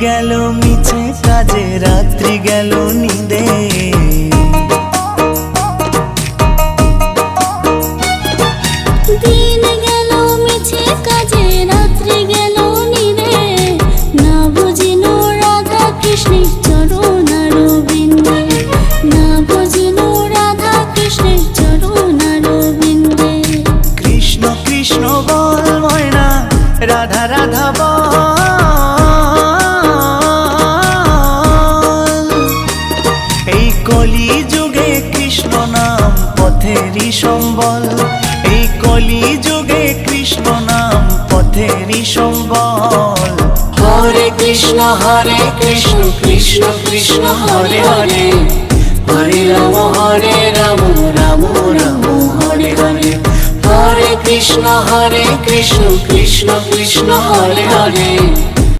গেল মিছে কাজে, রাত্রি গেল নিদে। দিন গেল মিছে কাজে, রাত্রি গেল নিদে। না বুঝিল রাধা কৃষ্ণের চরণ আরবিন্দে, না বুঝিল রাধা কৃষ্ণের চরণ আরবিন্দে। কৃষ্ণ কৃষ্ণ বল ময়না, রাধা রাধা বল। এই কলি যুগে কৃষ্ণ নাম পথেরই সম্বল, এই কলি যুগে কৃষ্ণ নাম পথেরই সম্বল। হরে কৃষ্ণ কৃষ্ণ কৃষ্ণ হরে হরে, হরে রাম রাম রাম হরে হরে। হরে কৃষ্ণ কৃষ্ণ কৃষ্ণ হরে হরে।